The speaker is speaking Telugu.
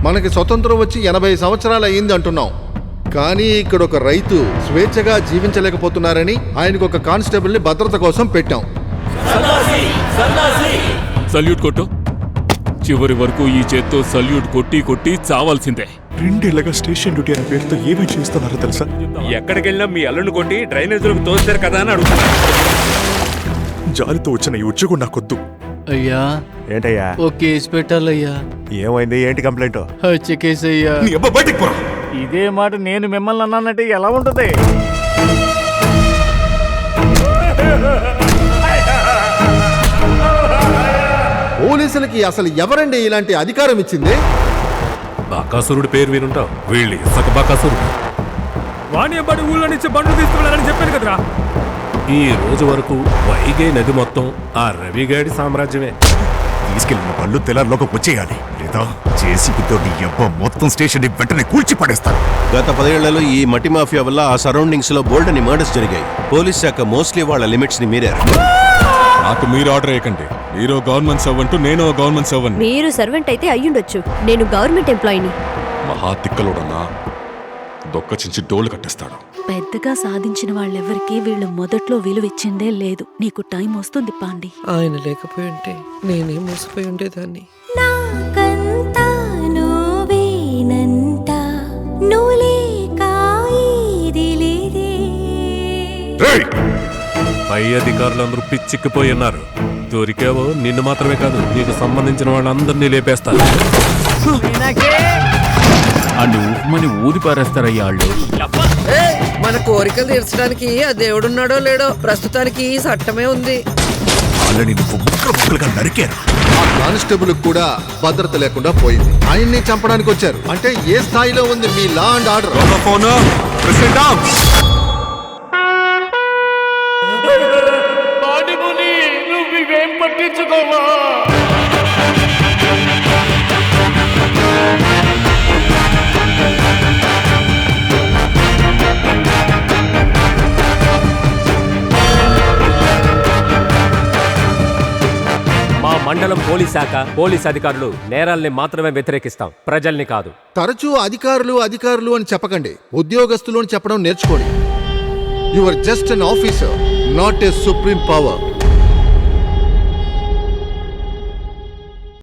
మనకి స్వతంత్రం వచ్చి 80 సంవత్సరాలు అయ్యింది అంటున్నాం, కానీ ఇక్కడ ఒక రైతు స్వేచ్ఛగా జీవించలేకపోతున్నారని ఆయనకు ఒక కానిస్టేబుల్ని భద్రత కోసం పెట్టాం. సల్యూట్ కొట్టు. చివరి వరకు ఈ చేత్తో సల్యూట్ కొట్టి కొట్టి చావాల్సిందే. 2 ఏళ్లుగా స్టేషన్ డ్యూటీ అనే పేరుతో ఏమేమి చేస్తున్నారో తెలుసా? ఎక్కడికెళ్ళినా మీ అల్లుని కొట్టి డ్రైనేజీలకు తోస్తారు కదా అని అడుగుతున్నా. జాలితో వచ్చిన ఈ ఉద్యోగం నాకొద్దు. అయ్యా ఏంటయ్యా? ఓ కేసు పెట్టాలయ్యా. ఏమైంది? ఏంటి కంప్లైంట్? హత్య కేసు అయ్యా. నీ అబ్బా బయటికి పోరా. ఇదే మాట నేను మిమ్మల్ని అన్నానంటే ఎలా ఉంటుంది? పోలీసులకి అసలు ఎవరండి ఇలాంటి అధికారం ఇచ్చింది? బాకాసురుడి పేరు వినుంటావు. వీళ్ళి సక బాకాసురుడు. వాణ్యబడి ఊళ్ళో నుంచి బండ్లు తీసుకువెళ్ళాలని చెప్పాను కదరా. ఈ రోజు వరకు వైగే నది మొత్తం ఆ రవిగాడి సామ్రాజ్యమే. తీసుకెళ్ళిన పళ్ళు తెల్లారిలోకి వచ్చేయాలి, లేదా జేసీబీతో నీ అబ్బా మొత్తం స్టేషన్ వెంటనే కూల్చి పడేస్తాను. గత 10 ఏళ్లలో ఈ మట్టి మాఫియా వల్ల ఆ సరౌండింగ్స్ లో బోల్డ్ అని మర్డర్స్ జరిగాయి. పోలీస్ శాఖ మోస్ట్లీ వాళ్ళ లిమిట్స్ ని మీరారు. నాకు మీరు ఆర్డర్ వేయకండి. మీరు గవర్నమెంట్ సర్వెంట్, నేను గవర్నమెంట్ సర్వెంట్. మీరు సర్వెంట్ అయితే అయ్యుండొచ్చు, నేను గవర్నమెంట్ ఎంప్లాయీని. మహా తిక్కలోడన్నా దొక్క చించి డోలు కట్టేస్తాడు. పెద్దగా సాధించిన వాళ్ళెవ్వరికీ వీళ్ళు మొదట్లో విలువిచ్చిందే లేదు. నీకు టైం వస్తుంది పాండి. ఆయన లేకపోయి ఉంటే నేనే మోసపోయి ఉండేదాన్ని. పై అధికారులందరూ పిచ్చిక్కిపోయి ఉన్నారు. దొరికావో నిన్ను మాత్రమే కాదు, నీకు సంబంధించిన వాళ్ళందరినీ లేపేస్తారు. మని ఊది పారేస్తారయ్యా వాళ్ళు. మన కోరికలు తీర్చడానికి ఆ దేవుడున్నాడో లేడో, ప్రస్తుతానికి ఈ చట్టమే ఉంది. వాళ్ళని నువ్వు ముక్కలుగా నరికారు. ఆ కానిస్టేబుల్ కూడా భద్రత లేకుండా పోయింది. ఆయన్ని చంపడానికి వచ్చారు అంటే ఏ స్థాయిలో ఉంది మీ లా అండ్ ఆర్డర్? నువ్వేం పట్టించుకోవా? మా మండలం పోలీస్ శాఖ, పోలీస్ అధికారులు నేరాల్ని మాత్రమే వ్యతిరేకిస్తాం, ప్రజల్ని కాదు. తరచూ అధికారులు అధికారులు అని చెప్పకండి, ఉద్యోగస్తులు అని చెప్పడం నేర్చుకోండి. You are just an officer, not a supreme power.